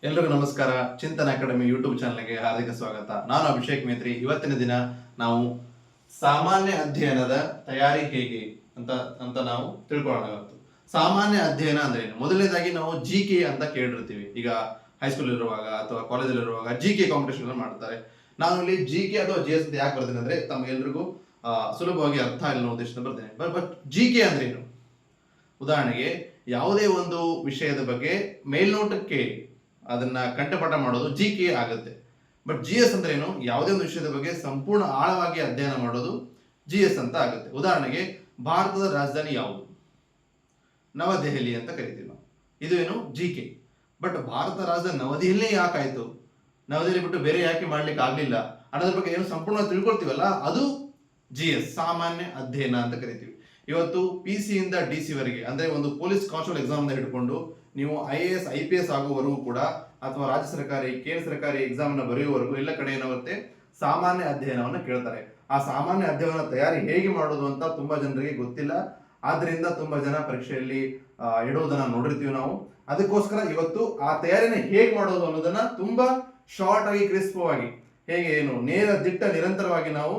ಎಲ್ಲರಿಗೂ ನಮಸ್ಕಾರ. ಚಿಂತನ ಅಕಾಡೆಮಿ ಯೂಟ್ಯೂಬ್ ಚಾನಲ್ಗೆ ಹಾರ್ದಿಕ ಸ್ವಾಗತ. ನಾನು ಅಭಿಷೇಕ್ ಮೇತ್ರಿ. ಇವತ್ತಿನ ದಿನ ನಾವು ಸಾಮಾನ್ಯ ಅಧ್ಯಯನದ ತಯಾರಿ ಹೇಗೆ ಅಂತ ಅಂತ ನಾವು ತಿಳ್ಕೊಳ್ಳೋಣ. ಸಾಮಾನ್ಯ ಅಧ್ಯಯನ ಅಂದ್ರೆ ಏನು? ಮೊದಲನೇದಾಗಿ ನಾವು ಕೆ ಅಂತ ಕೇಳಿರ್ತೀವಿ. ಈಗ ಹೈಸ್ಕೂಲ್ ಇರುವಾಗ ಅಥವಾ ಕಾಲೇಜಲ್ಲಿ ಇರುವಾಗ ಕೆ ಕಾಂಪಿಟೇಷನ್ ಮಾಡ್ತಾರೆ. ನಾನು ಇಲ್ಲಿ ಕೆ ಅಥವಾ ಎಸ್ ಅಂತ ಯಾಕೆ ಬರ್ತೀನಿ ಅಂದ್ರೆ ತಮಗೆಲ್ರಿಗೂ ಸುಲಭವಾಗಿ ಅರ್ಥ ಇಲ್ಲ ಅನ್ನೋ ಉದ್ದೇಶದಿಂದ ಬರ್ತೇನೆ. ಬಟ್ ಕೆ ಅಂದ್ರೆ ಏನು? ಉದಾಹರಣೆಗೆ ಯಾವುದೇ ಒಂದು ವಿಷಯದ ಬಗ್ಗೆ ಮೇಲ್ನೋಟಕ್ಕೆ ಅದನ್ನ ಕಂಠಪಾಠ ಮಾಡೋದು ಕೆ ಆಗುತ್ತೆ. ಬಟ್ ಎಸ್ ಅಂದ್ರೆ ಏನು? ಯಾವುದೇ ಒಂದು ವಿಷಯದ ಬಗ್ಗೆ ಸಂಪೂರ್ಣ ಆಳವಾಗಿ ಅಧ್ಯಯನ ಮಾಡೋದು ಎಸ್ ಅಂತ ಆಗುತ್ತೆ. ಉದಾಹರಣೆಗೆ ಭಾರತದ ರಾಜಧಾನಿ ಯಾವುದು? ನವದೆಹಲಿ ಅಂತ ಕರಿತೀವಿ ನಾವು. ಇದು ಏನು? ಕೆ. ಬಟ್ ಭಾರತ ರಾಜಧಾನಿ ನವದೆಹಲಿ ಯಾಕಾಯ್ತು, ನವದೆಹಲಿ ಬಿಟ್ಟು ಬೇರೆ ಯಾಕೆ ಮಾಡ್ಲಿಕ್ಕೆ ಆಗ್ಲಿಲ್ಲ ಅನ್ನೋದ್ರ ಬಗ್ಗೆ ಏನು ಸಂಪೂರ್ಣ ತಿಳ್ಕೊಳ್ತೀವಲ್ಲ, ಅದು ಎಸ್ ಸಾಮಾನ್ಯ ಅಧ್ಯಯನ ಅಂತ ಕರಿತೀವಿ. ಇವತ್ತು PC ಇಂದ DC ವರೆಗೆ ಅಂದ್ರೆ ಒಂದು ಪೊಲೀಸ್ ಕಾನ್ಸ್ಟೇಬಲ್ ಎಕ್ಸಾಮ್ ಹಿಡ್ಕೊಂಡು ನೀವು IAS IPS ಆಗುವವರೆಗೂ ಕೂಡ ಅಥವಾ ರಾಜ್ಯ ಸರ್ಕಾರಿ ಕೇಂದ್ರ ಸರ್ಕಾರಿ ಎಕ್ಸಾಮ್ ನ ಬರೆಯುವವರೆಗೂ ಎಲ್ಲ ಕಡೆ ಏನಾಗುತ್ತೆ, ಸಾಮಾನ್ಯ ಅಧ್ಯಯನವನ್ನು ಕೇಳ್ತಾರೆ. ಆ ಸಾಮಾನ್ಯ ಅಧ್ಯಯನ ತಯಾರಿ ಹೇಗೆ ಮಾಡೋದು ಅಂತ ತುಂಬಾ ಜನರಿಗೆ ಗೊತ್ತಿಲ್ಲ. ಆದ್ರಿಂದ ತುಂಬಾ ಜನ ಪರೀಕ್ಷೆಯಲ್ಲಿ ಇಡುವುದನ್ನ ನೋಡಿರ್ತೀವಿ ನಾವು. ಅದಕ್ಕೋಸ್ಕರ ಇವತ್ತು ಆ ತಯಾರಿನ ಹೇಗೆ ಮಾಡೋದು ಅನ್ನೋದನ್ನ ತುಂಬಾ ಶಾರ್ಟ್ ಆಗಿ ಕ್ರಿಸ್ಪವಾಗಿ ಹೇಗೆ ಏನು ನೇರ ದಿಟ್ಟ ನಿರಂತರವಾಗಿ ನಾವು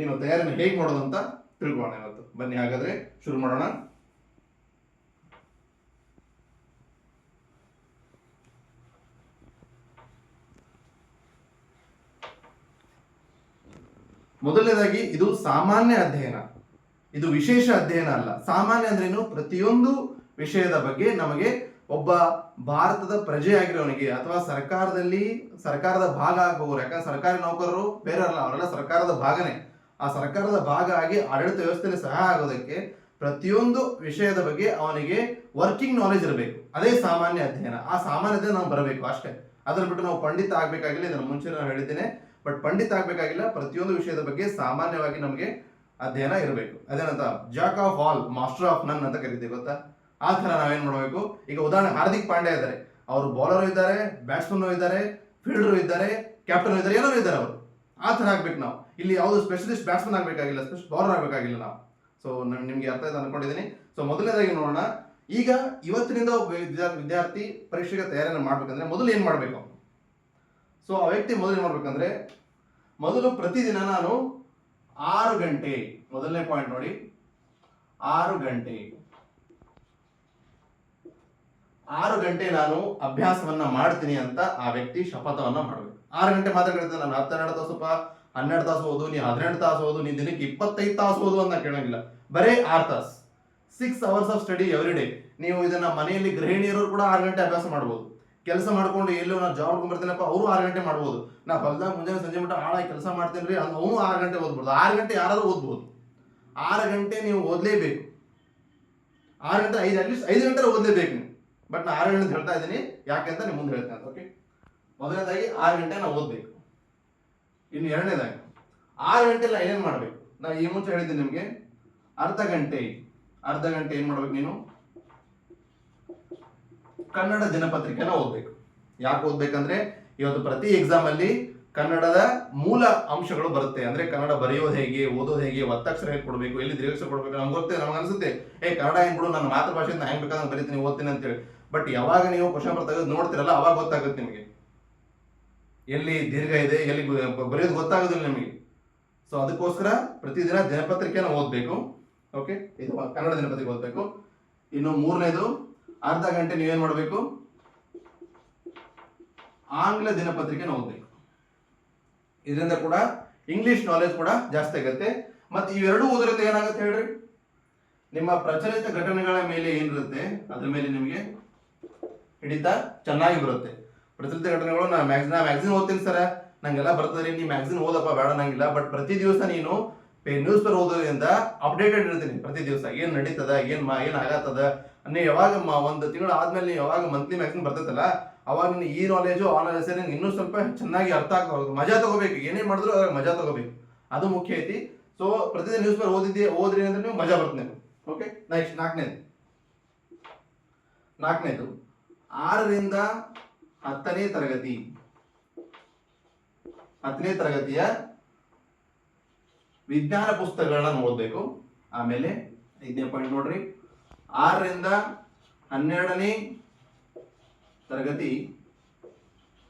ಏನು ತಯಾರಿನ ಹೇಗೆ ಮಾಡೋದು ಅಂತ ತಿಳ್ಕೊಳ್ಳೋಣ ಇವತ್ತು. ಬನ್ನಿ ಹಾಗಾದ್ರೆ ಶುರು ಮಾಡೋಣ. ಮೊದಲನೇದಾಗಿ ಇದು ಸಾಮಾನ್ಯ ಅಧ್ಯಯನ, ಇದು ವಿಶೇಷ ಅಧ್ಯಯನ ಅಲ್ಲ. ಸಾಮಾನ್ಯ ಅಂದ್ರೇನು? ಪ್ರತಿಯೊಂದು ವಿಷಯದ ಬಗ್ಗೆ ನಮಗೆ ಒಬ್ಬ ಭಾರತದ ಪ್ರಜೆ ಆಗಿರೋನಿಗೆ ಅಥವಾ ಸರ್ಕಾರದ ಭಾಗ ಆಗುವವರು, ಯಾಕಂದ್ರೆ ಸರ್ಕಾರಿ ನೌಕರರು ಬೇರೆ ಅಲ್ಲ, ಅವರೆಲ್ಲ ಸರ್ಕಾರದ ಭಾಗನೇ. ಆ ಸರ್ಕಾರದ ಭಾಗ ಆಗಿ ಆಡಳಿತ ವ್ಯವಸ್ಥೆಯಲ್ಲಿ ಸಹಾಯ ಆಗೋದಕ್ಕೆ ಪ್ರತಿಯೊಂದು ವಿಷಯದ ಬಗ್ಗೆ ಅವನಿಗೆ ವರ್ಕಿಂಗ್ ನಾಲೆಜ್ ಇರಬೇಕು. ಅದೇ ಸಾಮಾನ್ಯ ಅಧ್ಯಯನ. ಆ ಸಾಮಾನ್ಯ ಅಧ್ಯಯನ ನಾವು ಬರಬೇಕು ಅಷ್ಟೇ. ಅದನ್ನ ಬಿಟ್ಟು ನಾವು ಪಂಡಿತ ಆಗ್ಬೇಕಾಗಿಲ್ಲ. ಇದನ್ನು ಮುಂಚೆ ನಾನು ಹೇಳಿದ್ದೇನೆ. ಬಟ್ ಪಂಡಿತ ಆಗ್ಬೇಕಾಗಿಲ್ಲ. ಪ್ರತಿಯೊಂದು ವಿಷಯದ ಬಗ್ಗೆ ಸಾಮಾನ್ಯವಾಗಿ ನಮಗೆ ಅಧ್ಯಯನ ಇರಬೇಕು. ಅದೇನಂತ jack of all master of none ಅಂತ ಕರಿತೀವಿ, ಗೊತ್ತಾ? ಆ ತರ ನಾವೇನ್ ಮಾಡಬೇಕು? ಈಗ ಉದಾಹರಣೆ ಹಾರ್ದಿಕ್ ಪಾಂಡ್ಯ ಇದ್ದಾರೆ, ಅವರು ಬೌಲರ್ ಇದ್ದಾರೆ, ಬ್ಯಾಟ್ಸ್ಮನ್ ಇದ್ದಾರೆ, ಫೀಲ್ಡರ್ ಇದ್ದಾರೆ, ಕ್ಯಾಪ್ಟನ್ ಇದ್ದಾರೆ, ಏನೋ ಇದ್ದಾರೆ ಅವರು. ಆ ತರ ಆಗ್ಬೇಕು ನಾವು. ಇಲ್ಲಿ ಯಾವುದು ಸ್ಪೆಷಲಿಸ್ಟ್ ಬ್ಯಾಟ್ಸ್ಮನ್ ಆಗ್ಬೇಕಾಗಿಲ್ಲ, ಸ್ಪೆಷಲ್ ಬೌಲರ್ ಆಗ್ಬೇಕಾಗಿಲ್ಲ ನಾವು. ಸೊ ನಿಮ್ಗೆ ಅರ್ಥ ಆಯ್ತು ಅನ್ಕೊಂಡಿದ್ದೀನಿ. ಸೊ ಮೊದಲನೇದಾಗಿ ನೋಡೋಣ. ಈಗ ಇವತ್ತಿನಿಂದ ವಿದ್ಯಾರ್ಥಿ ಪರೀಕ್ಷೆಗೆ ತಯಾರಿಯನ್ನು ಮಾಡ್ಬೇಕಂದ್ರೆ ಮೊದಲು ಏನ್ ಮಾಡ್ಬೇಕು? ಸೊ ಆ ವ್ಯಕ್ತಿ ಮೊದಲು ಏನ್ ಮಾಡ್ಬೇಕಂದ್ರೆ, ಮೊದಲು ಪ್ರತಿದಿನ ನಾನು 6 ಗಂಟೆ, ಮೊದಲನೇ ಪಾಯಿಂಟ್ ನೋಡಿ, 6 ಗಂಟೆ ನಾನು ಅಭ್ಯಾಸವನ್ನ ಮಾಡ್ತೀನಿ ಅಂತ ಆ ವ್ಯಕ್ತಿ ಶಪಥವನ್ನ ಮಾಡಬೇಕು. 6 ಗಂಟೆ ಮಾತ್ರ ಕೇಳ್ತೇನೆ. ನಾನು 12 ತಾಸು 12 ತಾಸು ಓದು, ನೀ 18 ತಾಸು ಓದು, ನೀ ದಿನಕ್ಕೆ 25 ತಾಸು ಓದು ಅಂತ ಕೇಳಂಗಿಲ್ಲ. ಬರೇ 6 ತಾಸು, 6 hours of study every day. ನೀವು ಇದನ್ನ ಮನೆಯಲ್ಲಿ ಗೃಹಿಣಿಯರು ಕೂಡ 6 ಗಂಟೆ ಅಭ್ಯಾಸ ಮಾಡ್ಬೋದು. ಕೆಲಸ ಮಾಡ್ಕೊಂಡು ಎಲ್ಲೋ ನಾವು ಜಾಬ್ ಬರ್ತೀನಪ್ಪ, ಅವರು 6 ಗಂಟೆ ಮಾಡ್ಬೋದು. ನಾ ಹೊಲದಾಗ ಮುಂಜಾನೆ ಸಂಜೆ ಮಟ್ಟ ಹಾಳಾಗಿ ಕೆಲಸ ಮಾಡ್ತೇನೆ ರೀ, ಅವನು 6 ಗಂಟೆ ಓದ್ಬೋದು. 6 ಗಂಟೆ ಯಾರಾದ್ರೂ ಓದ್ಬೋದು. 6 ಗಂಟೆ ನೀವು ಓದ್ಲೇಬೇಕು. 6 ಗಂಟೆ ಅಟ್ಲೀಸ್ಟ್ 5 ಗಂಟೆ ಓದ್ಲೇಬೇಕು ನೀವು. ಬಟ್ ನಾ 6 ಗಂಟೆ ಹೇಳ್ತಾ ಇದ್ದೀನಿ, ಯಾಕೆಂತ ನೀವು ಮುಂದೆ ಹೇಳ್ತೇನೆ. ಓಕೆ, ಮೊದಲನೇದಾಗಿ 6 ಗಂಟೆ ನಾವು ಓದ್ಬೇಕು. ಇನ್ನು ಎರಡನೇದಾಗಿ 6 ಗಂಟೆ ಎಲ್ಲ ಏನೇನು ಮಾಡ್ಬೇಕು? ನಾವು ಈ ಮುಂಚೆ ಹೇಳಿದ್ದೀನಿ ನಿಮ್ಗೆ, ಅರ್ಧ ಗಂಟೆ ಏನ್ ಮಾಡ್ಬೇಕು ನೀನು? ಕನ್ನಡ ದಿನಪತ್ರಿಕೆನ ಓದ್ಬೇಕು. ಯಾಕೆ ಓದ್ಬೇಕಂದ್ರೆ ಇವತ್ತು ಪ್ರತಿ ಎಕ್ಸಾಮ್ ಅಲ್ಲಿ ಕನ್ನಡದ ಮೂಲ ಅಂಶಗಳು ಬರುತ್ತೆ. ಅಂದ್ರೆ ಕನ್ನಡ ಬರೆಯೋದು ಹೇಗೆ, ಓದೋದು ಹೇಗೆ, ಒತ್ತಕ್ಷರ ಹೇಗೆ ಕೊಡಬೇಕು, ಎಲ್ಲಿ ದೀರ್ಘಾಕ್ಷರ ಕೊಡಬೇಕು. ನಮ್ಗೆ ಗೊತ್ತೇ, ನಮ್ಗೆ ಅನ್ಸುತ್ತೆ ಕನ್ನಡ ಏನ್ ಬಿಡು, ನನ್ನ ಮಾತೃಭಾಷೆ ಹೆಂಗ್ ಬೇಕಾದ್ರೆ ಬರೀತೀನಿ, ಓದ್ತೀನಿ ಅಂತೇಳಿ. ಬಟ್ ಯಾವಾಗ ನೀವು ಕ್ವಶನ್ ಪೇಪರ್ ತೆಗೆದು ನೋಡ್ತಿರಲ್ಲ, ಅವಾಗ ಗೊತ್ತಾಗುತ್ತೆ ನಿಮಗೆ ಎಲ್ಲಿ ದೀರ್ಘ ಇದೆ, ಎಲ್ಲಿ ಬರೆಯೋದು ಗೊತ್ತಾಗೋದಿಲ್ಲ ನಿಮಗೆ. ಸೊ ಅದಕ್ಕೋಸ್ಕರ ಪ್ರತಿದಿನ ದಿನಪತ್ರಿಕೆನ ಓದ್ಬೇಕು. ಓಕೆ, ಇದು ಕನ್ನಡ ದಿನಪತ್ರಿಕೆ ಓದ್ಬೇಕು. ಇನ್ನು ಮೂರನೇದು, ಅರ್ಧ ಗಂಟೆ ನೀವೇನ್ ಮಾಡಬೇಕು? ಆಂಗ್ಲ ದಿನಪತ್ರಿಕೆನ ಓದ್ಬೇಕು. ಇದರಿಂದ ಕೂಡ ಇಂಗ್ಲಿಷ್ ನಾಲೆಜ್ ಕೂಡ ಜಾಸ್ತಿ ಆಗುತ್ತೆ. ಮತ್ತೆ ಇವೆರಡೂ ಓದೋದ್ರಿಂದ ಏನಾಗುತ್ತೆ ಹೇಳ್ರಿ? ನಿಮ್ಮ ಪ್ರಚಲಿತ ಘಟನೆಗಳ ಮೇಲೆ ಏನಿರುತ್ತೆ ಅದ್ರ ಮೇಲೆ ನಿಮಗೆ ಹಿಡಿತ ಚೆನ್ನಾಗಿ ಬರುತ್ತೆ. ಪ್ರಚಲಿತ ಘಟನೆಗಳು ಮ್ಯಾಗ್ಝಿನ್ ಓದ್ತೀನಿ ಸರ್, ನಂಗೆಲ್ಲ ಬರ್ತದೆ, ನೀ ಮ್ಯಾಗ್ಝಿನ್ ಓದಪ್ಪ ಬೇಡ ನಂಗಿಲ್ಲ. ಬಟ್ ಪ್ರತಿ ದಿವಸ ನೀನು ನ್ಯೂಸ್ ಪೇಪರ್ ಓದೋದ್ರಿಂದ ಅಪ್ಡೇಟೆಡ್ ಇರ್ತೀನಿ. ಪ್ರತಿ ದಿವಸ ಏನ್ ನಡೀತದ, ಏನ್ ಆಗತ್ತದ. ನೀವು ಯಾವಾಗ ಒಂದು ತಿಂಗಳು ಆದ್ಮೇಲೆ ನೀವು ಯಾವಾಗ ಮಂತ್ಲಿ ಮ್ಯಾಗ್ಝಿನ್ ಬರ್ತೈತಲ್ಲ, ಅವಾಗ ನೀನು ಈ ನಾಲೆಜು ಆ ನಾಲೆಜ್ ನಿನ್ಗೆ ಇನ್ನೂ ಸ್ವಲ್ಪ ಚೆನ್ನಾಗಿ ಅರ್ಥ ಆಗ್ತಾ ಮಜಾ ತಗೋಬೇಕು. ಏನೇ ಮಾಡಿದ್ರು ಅವಾಗ ಮಜಾ ತಗೋಬೇಕು, ಅದು ಮುಖ್ಯ ಐತಿ. ಸೊ ಪ್ರತಿದಿನ ನ್ಯೂಸ್ ಪೇಪರ್ ಓದ್ರಿ ಅಂದ್ರೆ ನೀವು ಮಜಾ ಬರ್ತದೆ. ಓಕೆ, ನೆಕ್ಸ್ಟ್ ನಾಲ್ಕನೇದು 6ರಿಂದ 10ನೇ ತರಗತಿಯ ವಿಜ್ಞಾನ ಪುಸ್ತಕಗಳನ್ನ ಓದಬೇಕು. ಆಮೇಲೆ 5ನೇ ಪಾಯಿಂಟ್ ನೋಡ್ರಿ, 6ರಿಂದ 12ನೇ ತರಗತಿ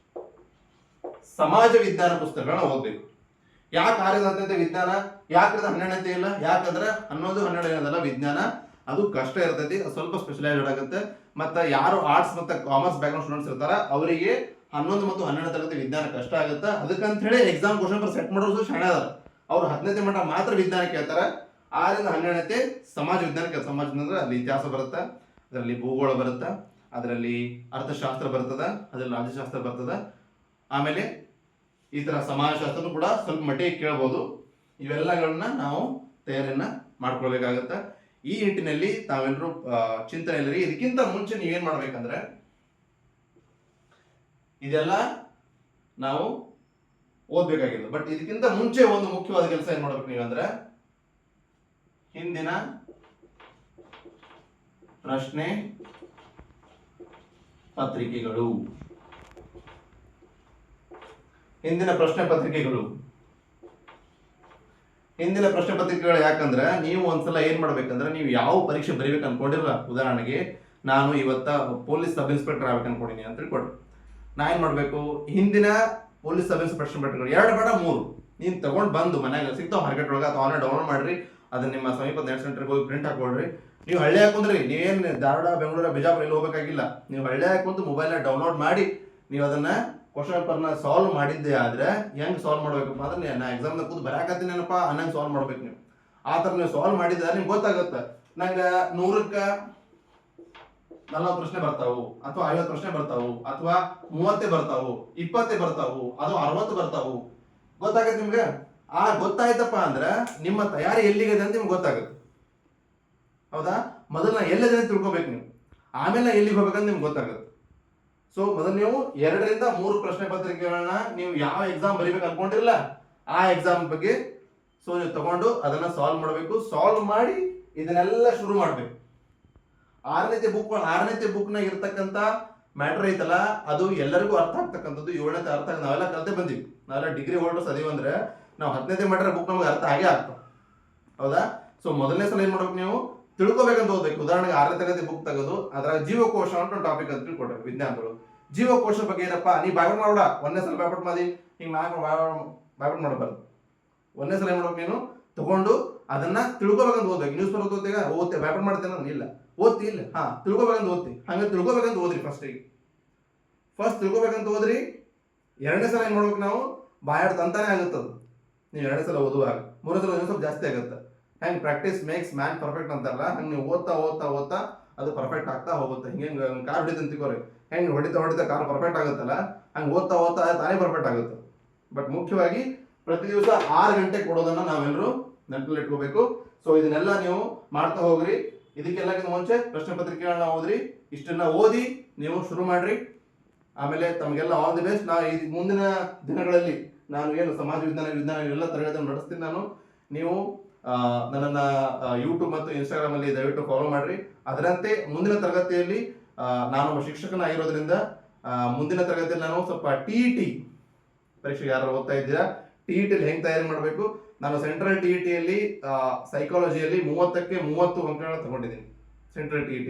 ಸಮಾಜ ವಿಜ್ಞಾನ ಪುಸ್ತಕಗಳನ್ನ ಓದಬೇಕು. ಯಾಕೆ 6ರಿಂದ 10ನೇ ವಿಜ್ಞಾನ, ಯಾಕ್ರದ 12ನೇ ಇಲ್ಲ? ಯಾಕಂದ್ರೆ 11, 12 ಏನದಲ್ಲ ವಿಜ್ಞಾನ ಅದು ಕಷ್ಟ ಇರ್ತೈತಿ, ಸ್ವಲ್ಪ ಸ್ಪೆಷಲೈಸ್ಡ್ ಆಗುತ್ತೆ. ಮತ್ತೆ ಯಾರು ಆರ್ಟ್ಸ್ ಮತ್ತೆ ಕಾಮರ್ಸ್ ಬ್ಯಾಕ್ಗ್ರೌಂಡ್ ಸ್ಟೂಡೆಂಟ್ಸ್ ಇರ್ತಾರ ಅವರಿಗೆ 11 ಮತ್ತು 12ನೇ ತರಗತಿ ವಿಜ್ಞಾನ ಕಷ್ಟ ಆಗುತ್ತೆ. ಅದಕ್ಕಂತ ಹೇಳಿ ಎಕ್ಸಾಮ್ ಕ್ವಶನ್ ಪೇಪರ್ ಸೆಟ್ ಮಾಡೋದು ಶಾಣೆ ಅದಾರ. ಅವ್ರು 10ನೇ ಮಟ್ಟ ಮಾತ್ರ ವಿಜ್ಞಾನ ಕೇಳ್ತಾರ. 6ರಿಂದ 12ನೇ ಸಮಾಜ ವಿಜ್ಞಾನ. ಸಮಾಜ ಅಂದ್ರೆ ಅಲ್ಲಿ ಇತಿಹಾಸ ಬರುತ್ತೆ, ಅದರಲ್ಲಿ ಭೂಗೋಳ ಬರುತ್ತೆ, ಅದರಲ್ಲಿ ಅರ್ಥಶಾಸ್ತ್ರ ಬರ್ತದ, ಅದರಲ್ಲಿ ರಾಜ್ಯಶಾಸ್ತ್ರ ಬರ್ತದ, ಆಮೇಲೆ ಈ ತರ ಸಮಾಜಶಾಸ್ತ್ರನೂ ಕೂಡ ಸ್ವಲ್ಪ ಮಟ್ಟಿಗೆ ಕೇಳ್ಬೋದು. ಇವೆಲ್ಲಗಳನ್ನ ನಾವು ತಯಾರಿಯನ್ನ ಮಾಡ್ಕೊಳ್ಬೇಕಾಗತ್ತೆ. ಈ ನಿಟ್ಟಿನಲ್ಲಿ ತಾವೆಲ್ಲರೂ ಚಿಂತನೆಯಲ್ಲಿ ಇದಕ್ಕಿಂತ ಮುಂಚೆ ನೀವೇನ್ ಮಾಡ್ಬೇಕಂದ್ರೆ ಇದೆಲ್ಲ ನಾವು ಓದ್ಬೇಕಾಗಿಲ್ಲ. ಬಟ್ ಇದಕ್ಕಿಂತ ಮುಂಚೆ ಒಂದು ಮುಖ್ಯವಾದ ಕೆಲಸ ಏನ್ ಮಾಡ್ಬೇಕು ನೀವಂದ್ರೆ ಹಿಂದಿನ ಪ್ರಶ್ನೆ ಪತ್ರಿಕೆಗಳು. ಹಿಂದಿನ ಪ್ರಶ್ನೆ ಪತ್ರಿಕೆಗಳು ಯಾಕಂದ್ರೆ ನೀವು ಒಂದ್ಸಲ ಏನ್ ಮಾಡ್ಬೇಕಂದ್ರೆ ನೀವು ಯಾವ ಪರೀಕ್ಷೆ ಬರೀಬೇಕು ಅನ್ಕೊಂಡಿರಲ್ಲ. ಉದಾಹರಣೆಗೆ ನಾನು ಇವತ್ತ ಪೊಲೀಸ್ ಸಬ್ ಇನ್ಸ್ಪೆಕ್ಟರ್ ಆಗ್ಬೇಕು ಅನ್ಕೊಂಡಿನಿ ಅಂತ ತಿಳ್ಕೊಡ್ರಿ. ನಾ ಏನ್ ಮಾಡ್ಬೇಕು, ಹಿಂದಿನ ಪೊಲೀಸ್ ಸಬ್ ಇನ್ಸ್ಪೆಕ್ಟರ್ 2 ಬೇಡ 3 ನೀನ್ ತಗೊಂಡ್ ಬಂದು ಮನ್ಯಾಗ ಸಿಗ್ತಾವ ಮಾರ್ಕೆಟ್ ಒಳಗೆ ಅಥವಾ ಆನ್ಲೈನ್ ಡೌನ್ಲೋಡ್ ಮಾಡ್ರಿ. ಅದನ್ನ ನಿಮ್ಮ ಸಮೀಪದ ನೆಟ್ ಸೆಂಟರ್ಗೆ ಹೋಗಿ ಪ್ರಿಂಟ್ ಹಾಕೊಳ್ರಿ. ನೀವು ಹಳ್ಳಿ ಹಾಕೊಂಡ್ರಿ, ನೀವೇನ್ ಧಾರವಾಡ, ಬೆಂಗಳೂರು, ಬಿಜಾಪುರ ಇಲ್ಲಿ ಹೋಗ್ಬೇಕಾಗಿಲ್ಲ. ನೀವು ಹಳ್ಳಿ ಹಾಕೊಂಡು ಮೊಬೈಲ್ನ ಡೌನ್ಲೋಡ್ ಮಾಡಿ ನೀವು ಅದನ್ನ ಕ್ವಶನ್ ಪೇಪರ್ನ ಸಾಲ್ವ್ ಮಾಡಿದ್ದೆ ಆದ್ರೆ ಹೆಂಗ್ ಸಾಲ್ವ್ ಮಾಡ್ಬೇಕಪ್ಪ ಅಂದ್ರೆ ನಾ ಎಕ್ಸಾಮ್ನ ಕೂತ್ ಬರಾಕತ್ತೀನಪ್ಪ ಅನ್ನಂಗ್ ಸಾಲ್ವ್ ಮಾಡ್ಬೇಕು. ನೀವು ಆ ತರ ನೀವು ಸಾಲ್ವ್ ಮಾಡಿದ್ರೆ ನಿಮ್ಗೆ ಗೊತ್ತಾಗುತ್ತೆ. ನಂಗೆ 100ಕ್ಕೆ 40 ಪ್ರಶ್ನೆ ಬರ್ತಾವು, ಅಥವಾ 50 ಪ್ರಶ್ನೆ ಬರ್ತಾವು, ಅಥವಾ 30 ಬರ್ತಾವು, 20 ಬರ್ತಾವು, ಅದು 60 ಬರ್ತಾವು. ಗೊತ್ತಾಗತ್ತೆ ನಿಮ್ಗೆ. ಆ ಗೊತ್ತಾಯ್ತಪ್ಪ ಅಂದ್ರೆ ನಿಮ್ಮ ತಯಾರಿ ಎಲ್ಲಿಗಿದೆ ಅಂತ ನಿಮ್ಗೆ ಗೊತ್ತಾಗುತ್ತೆ. ಹೌದಾ? ಮೊದಲು ನಾ ಎಲ್ಲದೆ ಅಂತ ತಿಳ್ಕೊಬೇಕು ನೀವು, ಆಮೇಲೆ ಎಲ್ಲಿಗೆ ಹೋಗ್ಬೇಕಂತ ನಿಮ್ಗೆ ಗೊತ್ತಾಗುತ್ತೆ. ಸೊ ಮೊದಲು ನೀವು 2ರಿಂದ 3 ಪ್ರಶ್ನೆ ಪತ್ರಿಕೆಗಳನ್ನ ನೀವು ಯಾವ ಎಕ್ಸಾಮ್ ಬರೀಬೇಕು ಅನ್ಕೊಂಡಿರಲ್ಲ ಆ ಎಕ್ಸಾಮ್ ಬಗ್ಗೆ ಸೊ ನೀವು ತಗೊಂಡು ಅದನ್ನ ಸಾಲ್ವ್ ಮಾಡಬೇಕು. ಸಾಲ್ವ್ ಮಾಡಿ ಇದನ್ನೆಲ್ಲ ಶುರು ಮಾಡ್ಬೇಕು. 6ನೇ ಬುಕ್ನ ಇರ್ತಕ್ಕಂಥ ಮ್ಯಾಟರ್ ಐತಲ್ಲ ಅದು ಎಲ್ಲರಿಗೂ ಅರ್ಥ ಆಗ್ತಕ್ಕಂಥದ್ದು. 7ನೇ ಅರ್ಥ ನಾವೆಲ್ಲ ಕಲಿತೆ ಬಂದೀವಿ. ನಾವೆಲ್ಲ ಡಿಗ್ರಿ ಹೋಲ್ಡರ್ಸ್ ಅದೀವಿ ಅಂದ್ರೆ ನಾವು 10ನೇ ಮ್ಯಾಟರ್ ಬುಕ್ ನಮ್ಗೆ ಅರ್ಥ ಆಗೇ ಆಗ್ತಾವ. ಹೌದಾ? ಸೊ ಮೊದಲನೇ ಸಲ ಏನ್ ಮಾಡ್ಬೇಕು, ನೀವು ತಿಳ್ಕೊಬೇಕಂತ ಓದ್ಬೇಕು. ಉದಾಹರಣೆಗೆ 6ನೇ ತರಗತಿ ಬುಕ್ ತೆಗೆದು ಅದರ ಜೀವಕೋಶ ಅಂತ ಒಂದು ಟಾಪಿಕ್ ಅಂತ ತಿಳ್ಕೊಡ್ರಿ ವಿಜ್ಞಾನಗಳು. ಜೀವಕೋಶ ಬಗ್ಗೆ ಏನಪ್ಪ ನೀ ಬಾಯ್ಬಿಟ್ ಮಾಡೋಡ, 1ನೇ ಸಲ ಬಾಯ್ಬಿಟ್ ಮಾಡಿ ಹಿಂಗ್ ಬಾಯ್ಬಿಟ್ ಮಾಡಬಾರ್ದು. 1ನೇ ಸಲ ಏನ್ ಮಾಡ್ಬೇಕು, ನೀನು ತಗೊಂಡು ಅದನ್ನ ತಿಳ್ಕೊಬೇಕಂತ ಓದ್ಬೇಕು. ನ್ಯೂಸ್ ಪೇಪರ್ ಓದ್ತೇವೆ ಬಾಯ್ಬಿಟ್ ಮಾಡ್ತೇನೆ ಇಲ್ಲ ಓದ್ತಿ ಇಲ್ಲ, ತಿಳ್ಕೊಬೇಕಂತ ಓದ್ತಿ. ಹಂಗೆ ತಿಳ್ಕೊಬೇಕಂತ ಓದ್ರಿ. ಫಸ್ಟ್ ತಿಳ್ಕೊಬೇಕಂತ ಓದ್ರಿ. 2ನೇ ಸಲ ಏನ್ ಮಾಡ್ಬೇಕು, ನಾವು ಬಾಯಾಡ್ ತಂತಾನೆ ಆಗುತ್ತದು. ನೀವು 2ನೇ ಸಲ ಓದುವಾಗ 3ನೇ ಸಲ ಸ್ವಲ್ಪ ಜಾಸ್ತಿ ಆಗುತ್ತೆ. ಹೆಂಗ್ ಪ್ರಾಕ್ಟೀಸ್ ಮೇಕ್ಸ್ ಮ್ಯಾನ್ ಪರ್ಫೆಕ್ಟ್ ಅಂತಾರಲ್ಲ, ಹಂಗೆ ನೀವು ಓದ್ತಾ ಅದು ಪರ್ಫೆಕ್ಟ್ ಆಗ್ತಾ ಹೋಗುತ್ತೆ. ಹಿಂಗೆ ಕಾರ್ ಹೊಡಿತ ತಿಳ್ಕೊರಿ, ಹೆಂಗ್ ಹೊಡಿತಾ ಕಾರ್ ಪರ್ಫೆಕ್ಟ್ ಆಗುತ್ತಲ್ಲ ಹಂಗೆ ಓದ್ತಾ ತಾನೇ ಪರ್ಫೆಕ್ಟ್ ಆಗುತ್ತೆ. ಬಟ್ ಮುಖ್ಯವಾಗಿ ಪ್ರತಿ ದಿವಸ 6 ಗಂಟೆ ಕೊಡೋದನ್ನ ನಾವೆಲ್ಲರೂ ನೆನಪಲ್ಲಿ ಇಟ್ಕೋಬೇಕು. ಸೊ ಇದನ್ನೆಲ್ಲ ನೀವು ಮಾಡ್ತಾ ಹೋಗ್ರಿ. ಇದಕ್ಕೆಲ್ಲಕ್ಕಿಂತ ಮುಂಚೆ ಪ್ರಶ್ನೆ ಪತ್ರಿಕೆಗಳನ್ನ ಓದ್ರಿ. ಇಷ್ಟನ್ನ ಓದಿ ನೀವು ಶುರು ಮಾಡ್ರಿ. ಆಮೇಲೆ ತಮಗೆಲ್ಲ ಆಲ್ ದಿ ಬೆಸ್ಟ್. ಈ ಮುಂದಿನ ದಿನಗಳಲ್ಲಿ ನಾನು ಏನು ಸಮಾಜ ವಿಜ್ಞಾನ ಎಲ್ಲ ತರಗತಿಯನ್ನು ನಡೆಸ್ತೀನಿ ನಾನು. ನೀವು ನನ್ನನ್ನ ಯೂಟ್ಯೂಬ್ ಮತ್ತು ಇನ್ಸ್ಟಾಗ್ರಾಮ್ ಅಲ್ಲಿ ದಯವಿಟ್ಟು ಫಾಲೋ ಮಾಡ್ರಿ. ಅದರಂತೆ ಮುಂದಿನ ತರಗತಿಯಲ್ಲಿ ನಾನೊಬ್ಬ ಶಿಕ್ಷಕನಾಗಿರೋದ್ರಿಂದ ಮುಂದಿನ ತರಗತಿಯಲ್ಲಿ ನಾನು ಸ್ವಲ್ಪ TET ಪರೀಕ್ಷೆಗೆ ಯಾರು ಓದ್ತಾ ಇದ್ದೀರಾ, TET ಹೆಂಗ್ ತಯಾರಿ ಮಾಡಬೇಕು. ನಾನು ಸೆಂಟ್ರಲ್ TET ಸೈಕಾಲಜಿಯಲ್ಲಿ 30ಕ್ಕೆ 30 ಅಂಕಗಳನ್ನ ತಗೊಂಡಿದ್ದೀನಿ. ಸೆಂಟ್ರಲ್ TET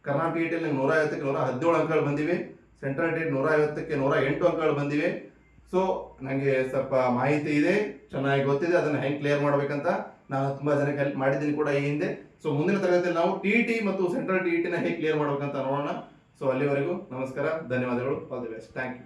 ಕರ್ನಾಟಕ TET 150ಕ್ಕೆ 117 ಅಂಕಗಳು ಬಂದಿವೆ. ಸೆಂಟ್ರಲ್ TET 150ಕ್ಕೆ 108 ಅಂಕಗಳು ಬಂದಿವೆ. ಸೊ ನನಗೆ ಸ್ವಲ್ಪ ಮಾಹಿತಿ ಇದೆ, ಚೆನ್ನಾಗಿ ಗೊತ್ತಿದೆ ಅದನ್ನ ಹೆಂಗೆ ಕ್ಲಿಯರ್ ಮಾಡ್ಬೇಕಂತ. ನಾನು ತುಂಬಾ ಜನಕ್ಕೆ ಹೆಲ್ಪ್ ಮಾಡಿದ್ದೀನಿ ಕೂಡ ಈ ಹಿಂದೆ. ಸೊ ಮುಂದಿನ ತರಗತಿಯಲ್ಲಿ ನಾವು TET ಮತ್ತು ಸೆಂಟ್ರಲ್ TET ಹೇಗೆ ಕ್ಲಿಯರ್ ಮಾಡ್ಬೇಕಂತ ನೋಡೋಣ. ಸೊ ಅಲ್ಲಿವರೆಗೂ ನಮಸ್ಕಾರ, ಧನ್ಯವಾದಗಳು, all the best, thank you.